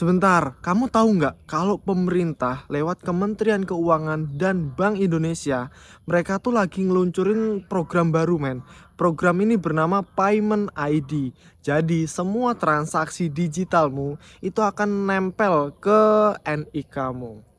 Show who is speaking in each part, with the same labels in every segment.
Speaker 1: Sebentar, kamu tahu nggak kalau pemerintah lewat Kementerian Keuangan dan Bank Indonesia, mereka tuh lagi ngeluncurin program baru, men. Program ini bernama Payment ID. Jadi semua transaksi digitalmu itu akan nempel ke NIK kamu.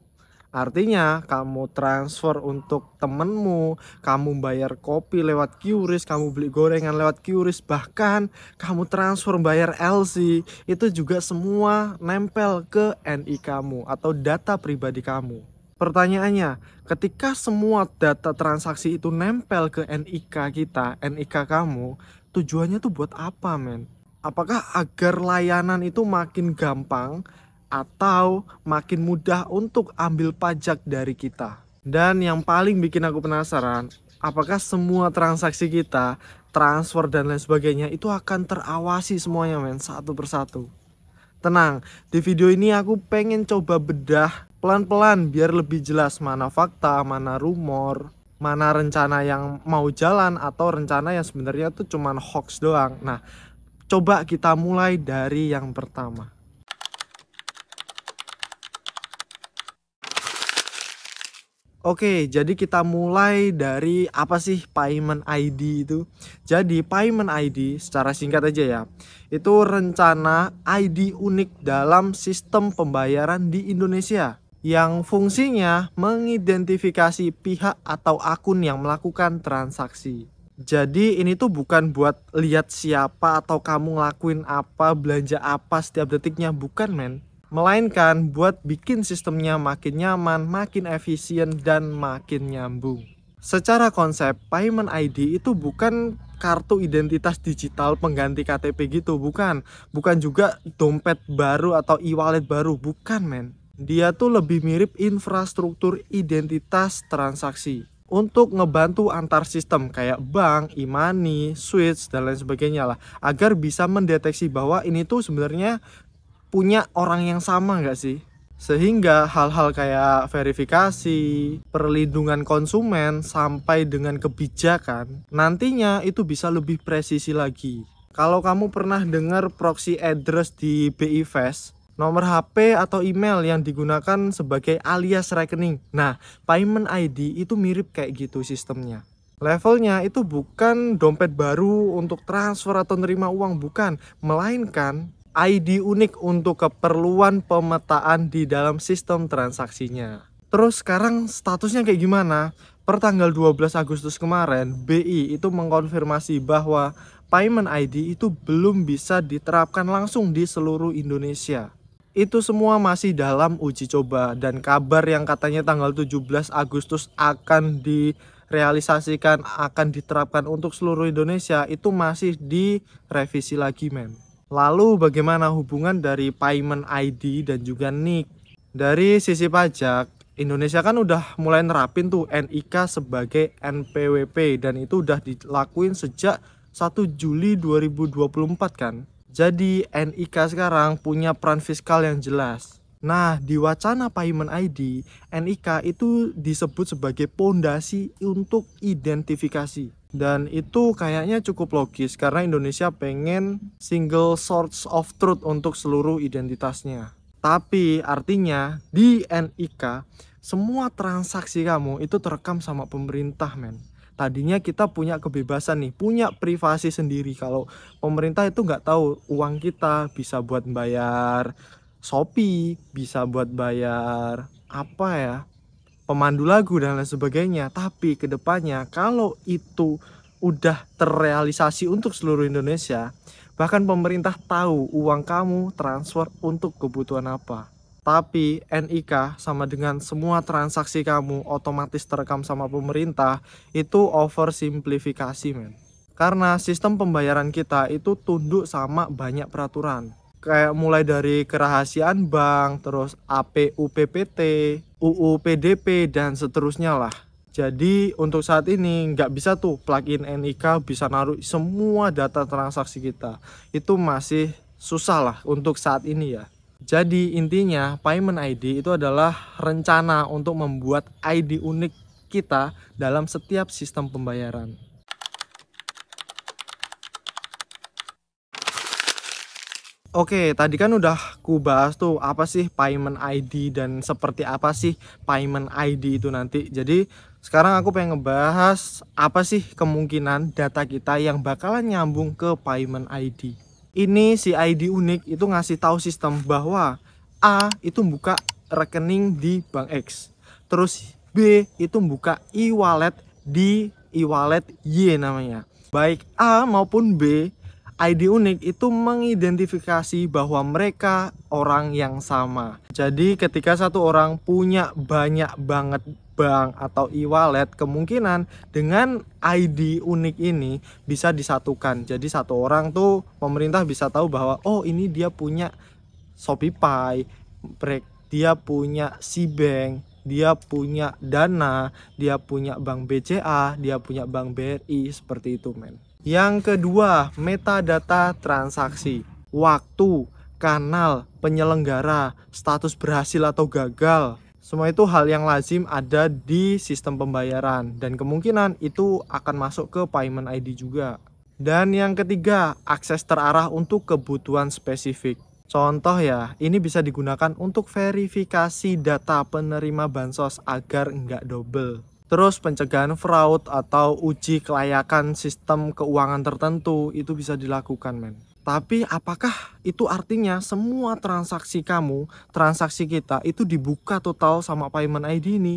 Speaker 1: Artinya kamu transfer untuk temenmu, kamu bayar kopi lewat QRIS, kamu beli gorengan lewat QRIS, bahkan kamu transfer bayar LC, itu juga semua nempel ke NI kamu atau data pribadi kamu. Pertanyaannya, ketika semua data transaksi itu nempel ke NIK kita, NIK kamu, tujuannya tuh buat apa, men? Apakah agar layanan itu makin gampang atau makin mudah untuk ambil pajak dari kita? Dan yang paling bikin aku penasaran, apakah semua transaksi kita, transfer dan lain sebagainya itu akan terawasi semuanya, men, satu persatu? Tenang, di video ini aku pengen coba bedah pelan-pelan biar lebih jelas mana fakta, mana rumor, mana rencana yang mau jalan atau rencana yang sebenarnya tuh cuman hoax doang. Nah, coba kita mulai dari yang pertama. Oke, jadi kita mulai dari apa sih Payment ID itu? Jadi Payment ID secara singkat aja ya, itu rencana ID unik dalam sistem pembayaran di Indonesia yang fungsinya mengidentifikasi pihak atau akun yang melakukan transaksi. Jadi ini tuh bukan buat lihat siapa atau kamu ngelakuin apa, belanja apa setiap detiknya, bukan, men. Melainkan buat bikin sistemnya makin nyaman, makin efisien, dan makin nyambung. Secara konsep, Payment ID itu bukan kartu identitas digital pengganti KTP gitu, bukan. Bukan juga dompet baru atau e-wallet baru, bukan, men. Dia tuh lebih mirip infrastruktur identitas transaksi untuk ngebantu antar sistem kayak bank, e-money, switch, dan lain sebagainya lah, agar bisa mendeteksi bahwa ini tuh sebenarnya punya orang yang sama nggak sih? Sehingga hal-hal kayak verifikasi, perlindungan konsumen, sampai dengan kebijakan, nantinya itu bisa lebih presisi lagi. Kalau kamu pernah dengar proxy address di BI Fast, nomor HP atau email yang digunakan sebagai alias rekening. Nah, Payment ID itu mirip kayak gitu sistemnya. Levelnya itu bukan dompet baru untuk transfer atau nerima uang, bukan, melainkan ID unik untuk keperluan pemetaan di dalam sistem transaksinya. Terus sekarang statusnya kayak gimana? Per tanggal 12 Agustus kemarin, BI itu mengkonfirmasi bahwa Payment ID itu belum bisa diterapkan langsung di seluruh Indonesia. Itu semua masih dalam uji coba, dan kabar yang katanya tanggal 17 Agustus akan direalisasikan, akan diterapkan untuk seluruh Indonesia, itu masih direvisi lagi, men. Lalu bagaimana hubungan dari Payment ID dan juga NIK? Dari sisi pajak, Indonesia kan udah mulai nerapin tuh NIK sebagai NPWP, dan itu udah dilakuin sejak 1 Juli 2024 kan. Jadi NIK sekarang punya peran fiskal yang jelas. Nah, di wacana Payment ID, NIK itu disebut sebagai pondasi untuk identifikasi. Dan itu kayaknya cukup logis karena Indonesia pengen single source of truth untuk seluruh identitasnya. Tapi artinya di NIK semua transaksi kamu itu terekam sama pemerintah, men. Tadinya kita punya kebebasan nih, punya privasi sendiri. Kalau pemerintah itu nggak tahu uang kita bisa buat bayar Shopee, bisa buat bayar apa ya, pemandu lagu dan lain sebagainya. Tapi kedepannya kalau itu udah terrealisasi untuk seluruh Indonesia, bahkan pemerintah tahu uang kamu transfer untuk kebutuhan apa. Tapi NIK sama dengan semua transaksi kamu otomatis terekam sama pemerintah, itu oversimplifikasi, men. Karena sistem pembayaran kita itu tunduk sama banyak peraturan, kayak mulai dari kerahasiaan bank, terus APUPPT, UU PDP, dan seterusnya lah. Jadi untuk saat ini nggak bisa tuh plugin NIK bisa naruh semua data transaksi kita. Itu masih susah lah untuk saat ini ya. Jadi intinya Payment ID itu adalah rencana untuk membuat ID unik kita dalam setiap sistem pembayaran. Oke, tadi kan udah ku bahas tuh apa sih payment ID dan seperti apa sih payment ID itu nanti. Jadi sekarang aku pengen ngebahas apa sih kemungkinan data kita yang bakalan nyambung ke payment ID. Ini si ID unik itu ngasih tahu sistem bahwa A itu buka rekening di Bank X. Terus B itu buka e-wallet di e-wallet Y namanya. Baik A maupun B, ID unik itu mengidentifikasi bahwa mereka orang yang sama. Jadi ketika satu orang punya banyak banget bank atau e-wallet, kemungkinan dengan ID unik ini bisa disatukan. Jadi satu orang tuh pemerintah bisa tahu bahwa oh ini dia punya Shopee, dia punya Cbank, dia punya Dana, dia punya Bank BCA, dia punya Bank BRI, seperti itu men. Yang kedua, metadata transaksi, waktu, kanal, penyelenggara, status berhasil atau gagal. Semua itu hal yang lazim ada di sistem pembayaran dan kemungkinan itu akan masuk ke payment ID juga. Dan yang ketiga, akses terarah untuk kebutuhan spesifik. Contoh ya, ini bisa digunakan untuk verifikasi data penerima bansos agar enggak double. Terus pencegahan fraud atau uji kelayakan sistem keuangan tertentu itu bisa dilakukan men. Tapi apakah itu artinya semua transaksi transaksi kita itu dibuka total sama payment ID ini?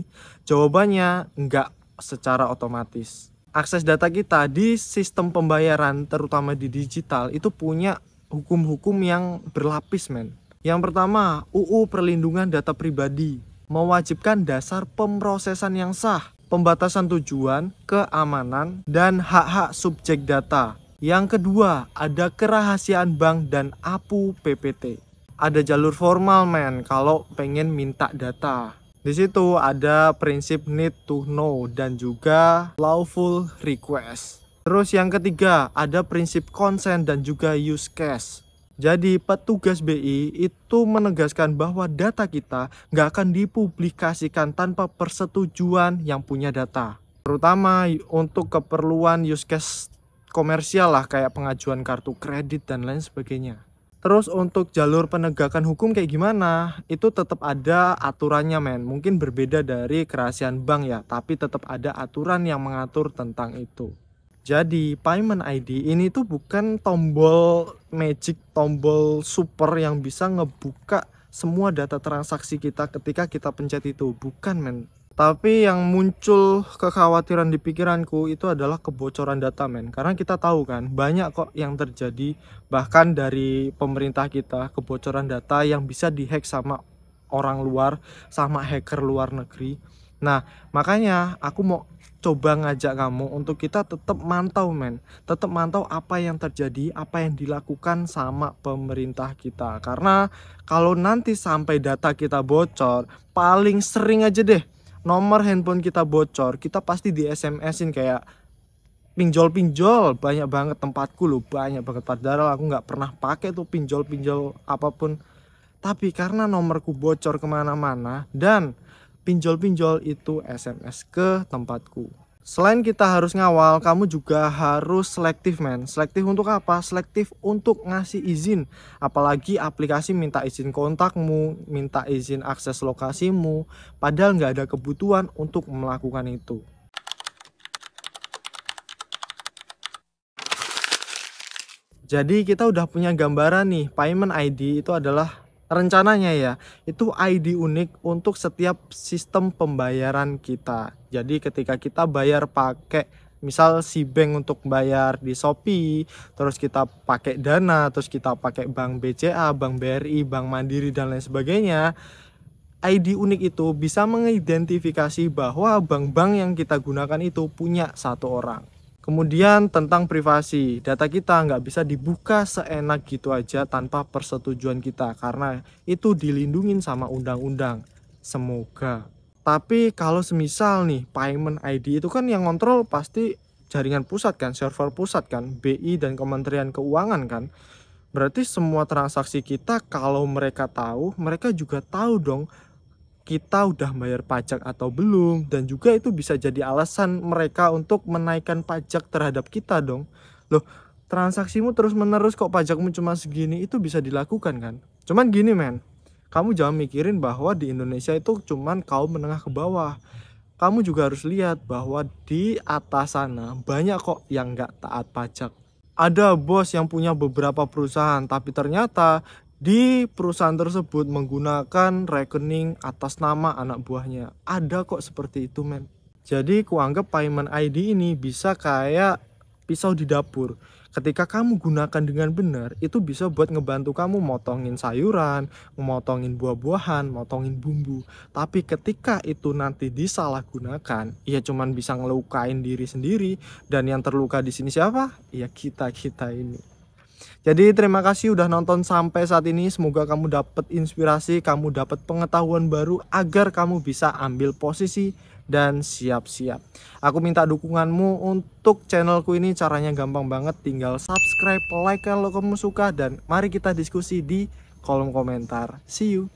Speaker 1: Jawabannya enggak secara otomatis. Akses data kita di sistem pembayaran terutama di digital itu punya hukum-hukum yang berlapis men. Yang pertama, UU Perlindungan Data Pribadi mewajibkan dasar pemrosesan yang sah, pembatasan tujuan, keamanan, dan hak-hak subjek data. Yang kedua, ada kerahasiaan bank dan APU PPT. Ada jalur formal men kalau pengen minta data. Di situ ada prinsip need to know dan juga lawful request. Terus yang ketiga, ada prinsip consent dan juga use case. Jadi petugas BI itu menegaskan bahwa data kita nggak akan dipublikasikan tanpa persetujuan yang punya data. Terutama untuk keperluan use case komersial lah kayak pengajuan kartu kredit dan lain sebagainya. Terus untuk jalur penegakan hukum kayak gimana? Itu tetap ada aturannya men. Mungkin berbeda dari kerahasiaan bank ya, tapi tetap ada aturan yang mengatur tentang itu. Jadi payment ID ini tuh bukan tombol magic, tombol super yang bisa ngebuka semua data transaksi kita ketika kita pencet itu. Bukan men. Tapi yang muncul kekhawatiran di pikiranku itu adalah kebocoran data men. Karena kita tahu kan banyak kok yang terjadi bahkan dari pemerintah kita, kebocoran data yang bisa dihack sama orang luar, sama hacker luar negeri. Nah makanya aku mau coba ngajak kamu untuk kita tetap mantau men, tetap mantau apa yang terjadi, apa yang dilakukan sama pemerintah kita. Karena kalau nanti sampai data kita bocor, paling sering aja deh nomor handphone kita bocor, kita pasti di SMS-in kayak pinjol-pinjol. Banyak banget tempatku loh, banyak banget, padahal aku nggak pernah pakai tuh pinjol-pinjol apapun. Tapi karena nomorku bocor kemana-mana dan pinjol-pinjol itu SMS ke tempatku. Selain kita harus ngawal, kamu juga harus selektif men. Selektif untuk apa? Selektif untuk ngasih izin. Apalagi aplikasi minta izin kontakmu, minta izin akses lokasimu, padahal nggak ada kebutuhan untuk melakukan itu. Jadi kita udah punya gambaran nih, payment ID itu adalah rencananya ya, itu ID unik untuk setiap sistem pembayaran kita. Jadi ketika kita bayar pakai misal Cbank untuk bayar di Shopee, terus kita pakai Dana, terus kita pakai Bank BCA, Bank BRI, Bank Mandiri dan lain sebagainya, ID unik itu bisa mengidentifikasi bahwa bank-bank yang kita gunakan itu punya satu orang. Kemudian tentang privasi, data kita nggak bisa dibuka seenak gitu aja tanpa persetujuan kita karena itu dilindungin sama undang-undang. Semoga. Tapi kalau semisal nih payment ID itu kan yang kontrol pasti jaringan pusat kan, server pusat kan, BI dan Kementerian Keuangan kan. Berarti semua transaksi kita kalau mereka tahu, mereka juga tahu dong kita udah bayar pajak atau belum, dan juga itu bisa jadi alasan mereka untuk menaikkan pajak terhadap kita dong. Loh, transaksimu terus menerus kok pajakmu cuma segini, itu bisa dilakukan kan. Cuman gini men, kamu jangan mikirin bahwa di Indonesia itu cuman kaum menengah ke bawah. Kamu juga harus lihat bahwa di atas sana banyak kok yang nggak taat pajak. Ada bos yang punya beberapa perusahaan, tapi ternyata di perusahaan tersebut menggunakan rekening atas nama anak buahnya. Ada kok seperti itu men. Jadi kuanggap payment ID ini bisa kayak pisau di dapur. Ketika kamu gunakan dengan benar, itu bisa buat ngebantu kamu motongin sayuran, memotongin buah-buahan, motongin bumbu. Tapi ketika itu nanti disalahgunakan, ya cuman bisa ngelukain diri sendiri. Dan yang terluka di sini siapa? Ya kita-kita ini. Jadi terima kasih udah nonton sampai saat ini. Semoga kamu dapat inspirasi, kamu dapat pengetahuan baru agar kamu bisa ambil posisi dan siap-siap. Aku minta dukunganmu untuk channelku ini. Caranya gampang banget, tinggal subscribe, like kalau kamu suka, dan mari kita diskusi di kolom komentar. See you.